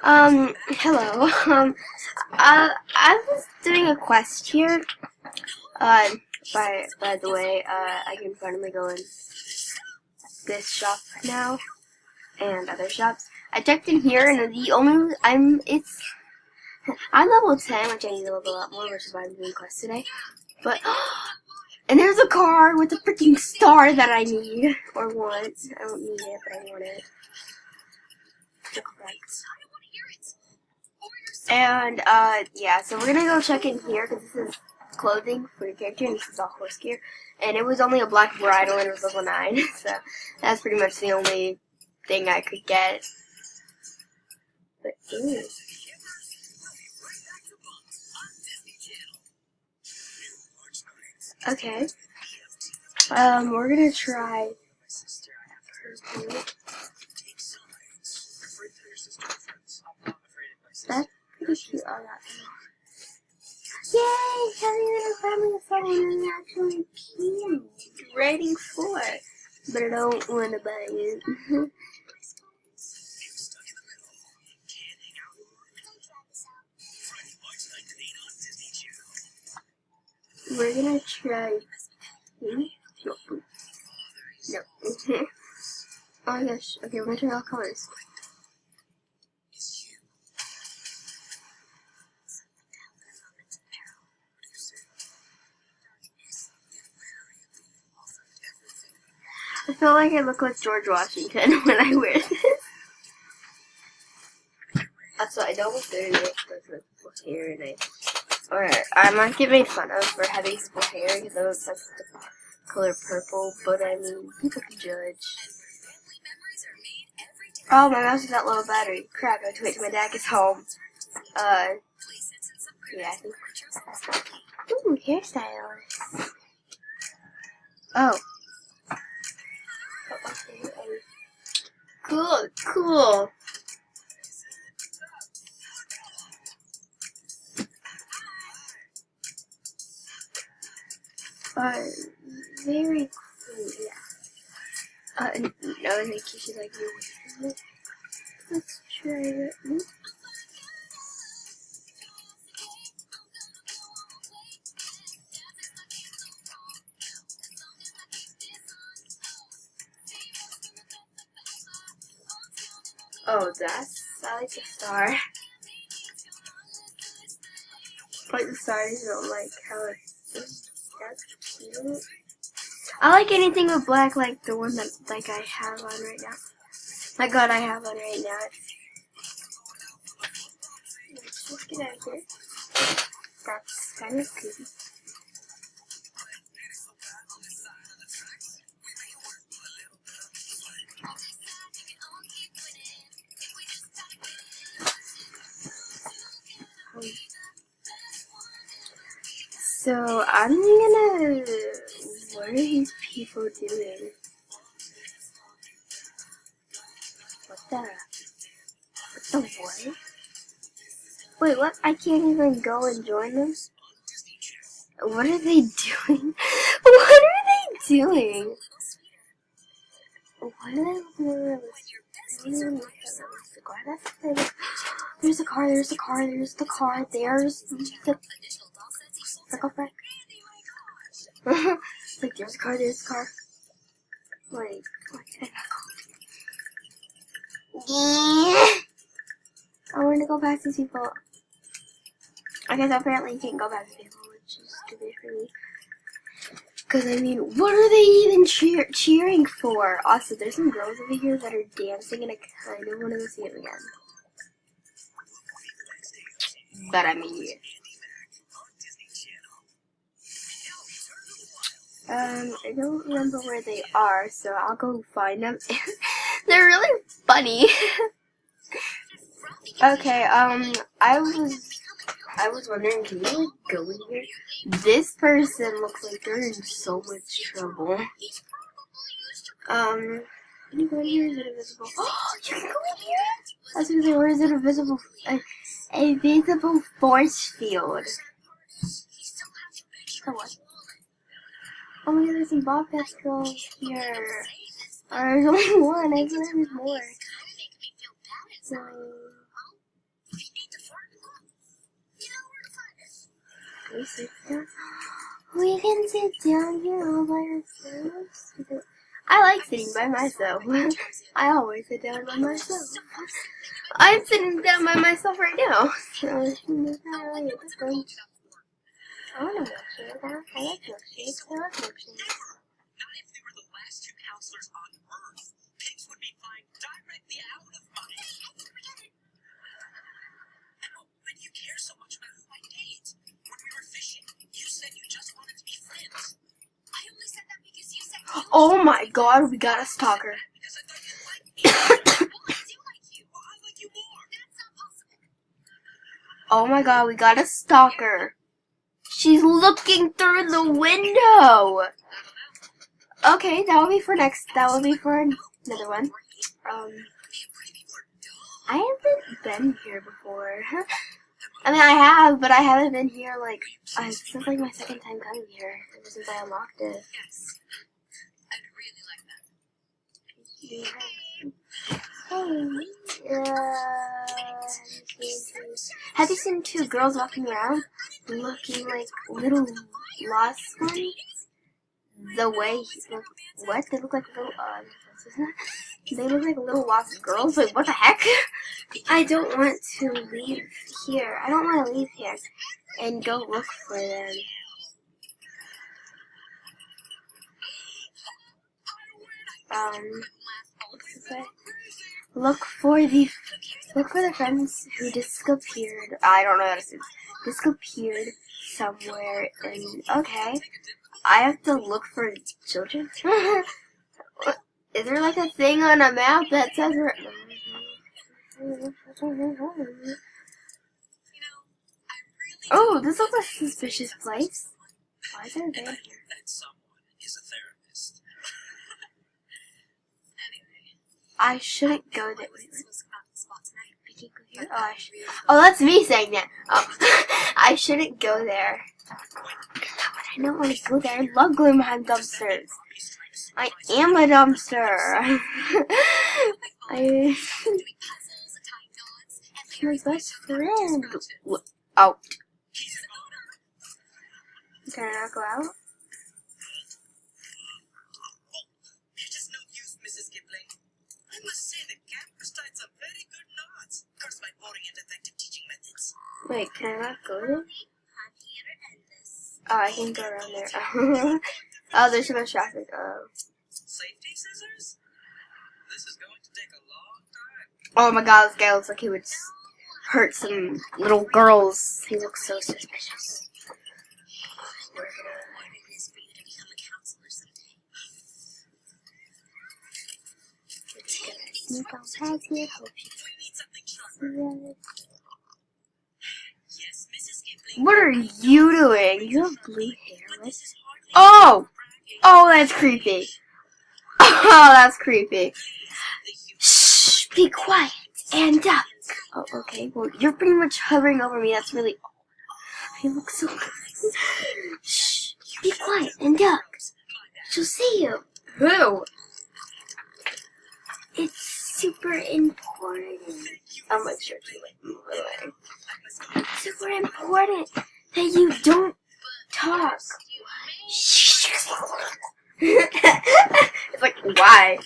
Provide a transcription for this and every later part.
Hello. I was doing a quest here. By the way, I can finally go in this shop now and other shops. I checked in here, and I'm level 10, which I need to level up more, which is why I'm doing quests today. But and there's a car with a freaking star that I need or want. I don't need it, but I want it. And, yeah, so we're gonna go check in here, because this is clothing for your character, and this is all horse gear. And it was only a black bridle, and it was level 9, so that's pretty much the only thing I could get. But, ooh. Okay. We're gonna try purple. That's pretty cute. Oh, that. Yay! Having a family of someone is actually cute. Rating 4. But I don't want to buy it. We're gonna try pink. No. Oh my gosh. Okay, we're gonna try all colors. I feel like I look like George Washington when I wear this. Also, I don't look dirty with hair, and I might get made fun of for having split hair because that's the color purple, but I mean, people can judge. Oh, my mouse is at low battery. Crap, I have to wait till my dad gets home. Yeah, I think. Ooh, hairstylist. Oh. Okay. Cool. Very cool, yeah. No, thank you. She's like, you. Let's try it. Oh, I like the star. But the stars don't like how it's that's cute. I like anything with black, like the one that I have on right now. My God, I have on right now. Let's get out of here. That's kind of creepy. So I'm gonna. What are these people doing? What the what? Wait, what? I can't even go and join them? What are they doing? What are they doing? What are they doing? There's a car, there's the circle back. Like, there's a car. Like, yeah. I want to go past these people. Okay, so apparently you can't go past these people, which is stupid for me. Because, I mean, what are they even cheering for? Also, there's some girls over here that are dancing, and I kind of want to go see them again. But, I mean, yeah. I don't remember where they are, so I'll go find them. They're really funny. Okay, I was wondering, can you, like, go in here? This person looks like they're in so much trouble. Can you go in here? Is it invisible? Oh, you can go in here? I was gonna say, where is it invisible? A visible force field. So what? Oh my God, there's some Bobcats girls here. There's only one. I thought there was more. So, we sit down? We can sit down here all by ourselves. I like sitting by myself. I always sit down by myself. I'm sitting down by myself right now. So, I want to milkshake. I like milkshakes. I like milkshakes. Not if we were the last two counselors on Earth. Pigs would be flying directly out of my head. Emma, why do you care so much about who I date? When we were fishing, you said you just wanted to be friends. I only said that because you said you Oh my god, we got a stalker. because I thought you liked me. Well, I do like you. Well, I like you more. That's not possible. Oh my god, we got a stalker. She's looking through the window. Okay, that will be for next. That will be for another one. I haven't been here before. I mean, I have, but I haven't been here like this is like my second time coming here ever since I unlocked it. Yes. I'd really like that. Have you seen two girls walking around looking like little lost ones? The way what? They look like little they look like little lost girls. Like what the heck? I don't want to leave here. I don't want to leave here and go look for them. What's it say? Look for the friends who disappeared. I don't know how to say this. Disappeared somewhere in. Okay, I have to look for children. Is there like a thing on a map that says? Oh, this looks like a suspicious place. Why is there a van here? That someone is a therapist. Anyway. I shouldn't go there. Oh, that's me saying that. Oh, I shouldn't go there. I don't want to go there. I love going behind dumpsters. I am a dumpster. I'm my best friend. Out. Can I not go out? You're just no use, Mrs. Kipling. I must say the campus tied some very good knots. Curse my boring and effective teaching methods. Wait, can I not go there? Oh, I can go around there. Oh, there's so much traffic. Safety scissors? This is going to take a long time. Oh my god, this guy looks like he would hurt some little girls. He looks so suspicious. We're gonna... What it is for you to become a counselor someday. Sneak on past here. Hope she We need something sharper. sees us. Yes, Mrs. Kipling. What are you doing? You have blue hair. But Right? this is hardly Oh! bragging. Oh, that's creepy. Oh, that's creepy. Shh, be quiet and duck. Oh, okay. Well, you're pretty much hovering over me. That's really. You look so good. Shh, be quiet and duck. She'll see you. Who? It's super important. I'm like, sure, super important that you don't talk. It's like, why?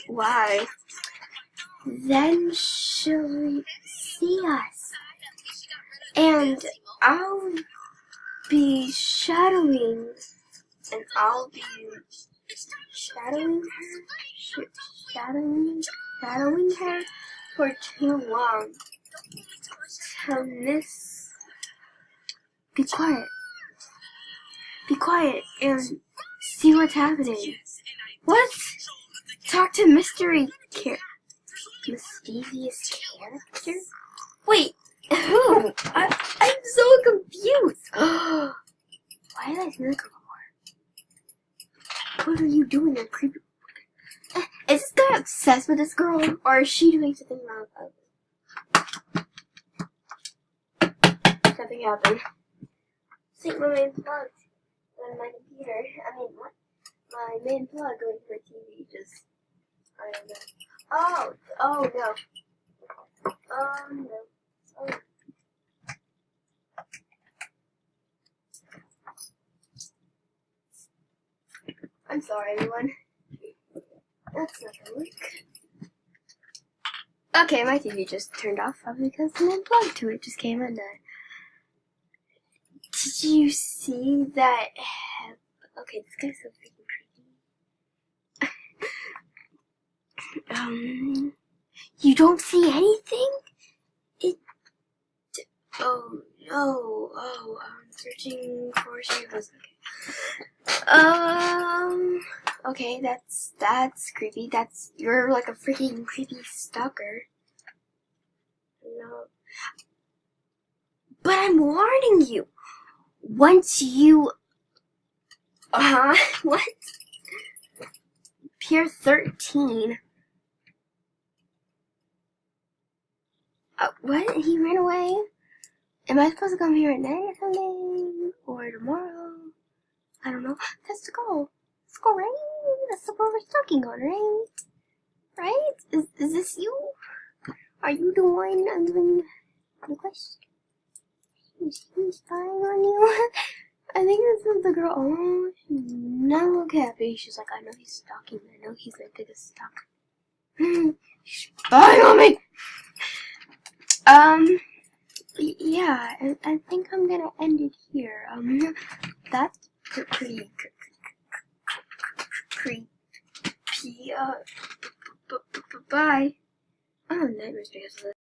Why? Then she'll see us. And I'll be shadowing. And I'll be shadowing her. Shadowing her for too long. Till this. Be quiet. Be quiet and see what's happening. What? Talk to mischievous character? Wait, who? I'm so confused. Why did I hear it before? What are you doing, you creepy? Is this guy obsessed with this girl, or is she doing something wrong? Something happened. See, my main plug on my computer. I mean, what? My main plug going to my TV just. I don't know. Oh no. Oh no. Oh. sorry, everyone. That's not gonna work. Okay, my TV just turned off probably because an unplugged to it just came in. Did you see that? Okay, this guy's so freaking creepy. You don't see anything? I'm searching for shadows. Okay, that's creepy. You're like a freaking creepy stalker. No. But I'm warning you. Once you, what? Pier 13. What? He ran away? Am I supposed to come here at night or something? Or tomorrow? I don't know. Let's go. Let's go, right? That's the one we're stalking on, right? Right? Is this you? Are you the one I'm doing the quest? He's spying on you? I think this is the girl. Oh, she's not look happy. She's like, I know he's stalking me. I know he's my biggest stalker. He's spying on me! Yeah, I think I'm gonna end it here. That's pretty creepy. Bye. Oh, nightmares because of this.